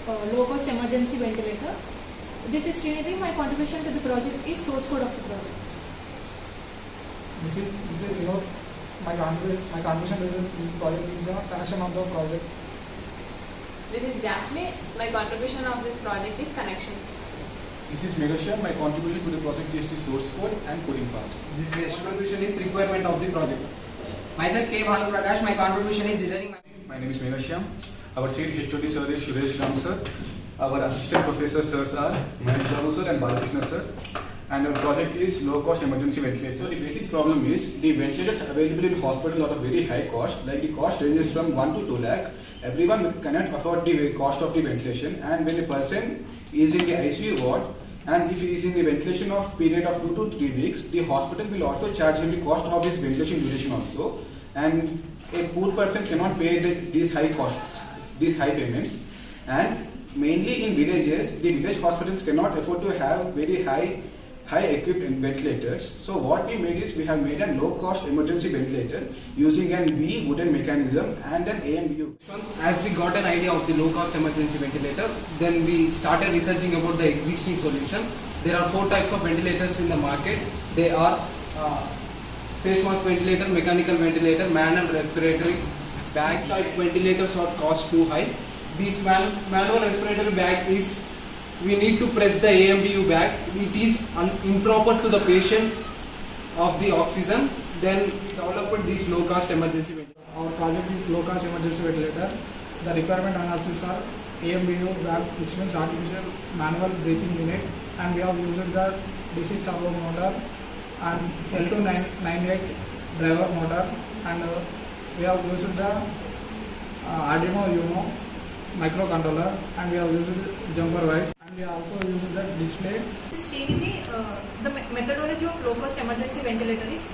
low-cost emergency ventilator. This is Srinidhi. My contribution to the project is source code of the project. This is my contribution to this project is the connection of the project. This is Jasmine. My contribution of this project is connections. This is Meghasha. My contribution to the project is the source code and coding part. This is contribution is requirement of the project. Myself K. Bhanu Prakash. My contribution is designing. My name is Meghasha. Our chief HOD sir is Suresh Ram sir. Our assistant professor sirs are Mahesh Babu sir and Balakrishna sir. And our project is low-cost emergency ventilator. So the basic problem is the ventilators available in hospital are of very high cost. Like the cost ranges from 1 to 2 lakh. Everyone cannot afford the cost of the ventilation. And when a person is in the ICU ward, and if he is in the ventilation of period of 2 to 3 weeks, the hospital will also charge him the cost of his ventilation duration also. And a poor person cannot pay these high costs, these high payments. And mainly in villages, the village hospitals cannot afford to have very high equipped ventilators. So what we made is we have made a low cost emergency ventilator using an V wooden mechanism and an AMBU. As we got an idea of the low cost emergency ventilator, then we started researching about the existing solution. There are 4 types of ventilators in the market. They are face mask ventilator, mechanical ventilator, manual respiratory bag. These type ventilators are cost too high. This manual respiratory bag is, we need to press the AMBU bag. It is improper to the patient of the oxygen. Then developed this low cost emergency ventilator. Our project is low cost emergency ventilator. The requirement analysis are AMBU bag, which means artificial manual breathing unit, and we have used the DC servo motor and L298 driver motor, and we have used the Arduino Uno microcontroller, and we have used jumper wires, and we have also used the display. Srinidhi, the methodology of low-cost emergency ventilator is,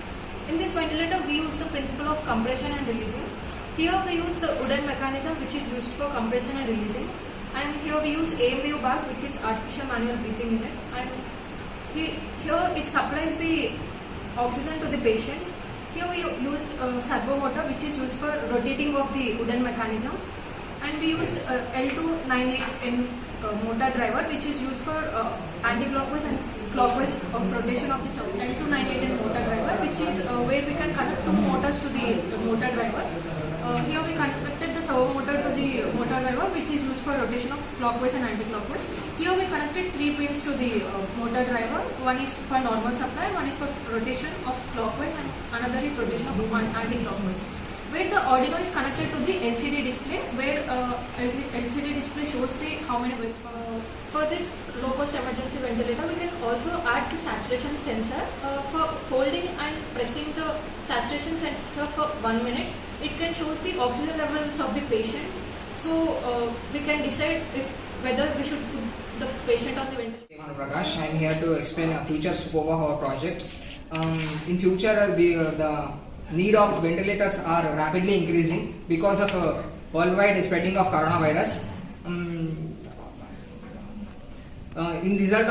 in this ventilator we use the principle of compression and releasing. Here we use the wooden mechanism which is used for compression and releasing, and here we use AMBU bag, which is artificial manual breathing unit, and here it supplies the oxygen to the patient. Here we used servo motor, which is used for rotating of the wooden mechanism, and we used L298N motor driver, which is used for anti-clockwise and clockwise rotation of the L298N motor driver, which is where we can connect 2 motors to the motor driver. Here we connected the servo motor to the motor driver, which is used for rotation of clockwise and anti-clockwise. Here we connected 3 pins to the motor driver. One is for normal supply, one is for rotation of clockwise, and another is rotation of anti-clockwise. Where the Arduino is connected to the LCD display, where LCD display shows the how many bits. For this low-cost emergency ventilator, we can also add the saturation sensor for holding and pressing the saturation sensor for 1 minute. It can show the oxygen levels of the patient, so we can decide whether we should put the patient on the ventilator. Prakash, I am here to explain a future scope of our project. In future, the need of ventilators are rapidly increasing because of worldwide spreading of coronavirus. In result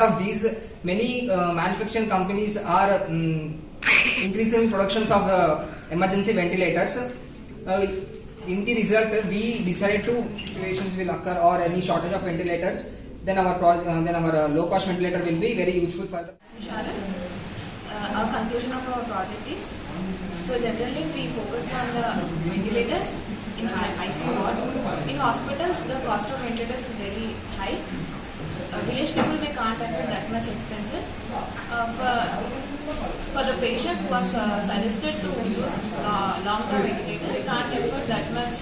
of these, many manufacturing companies are increasing productions of emergency ventilators. In the result, we decided to situations will occur or any shortage of ventilators, then our low cost ventilator will be very useful for the. Our conclusion of our project is, so generally we focus on the ventilators in ICU ward. In hospitals, the cost of ventilators is very high. Village people may can't afford that much expenses. For the patients who are suggested to use long-term ventilators, can't afford that much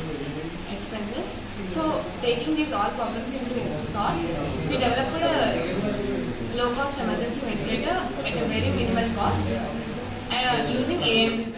expenses. So taking these all problems into thought, we developed a low-cost emergency ventilator at a very minimal cost using AM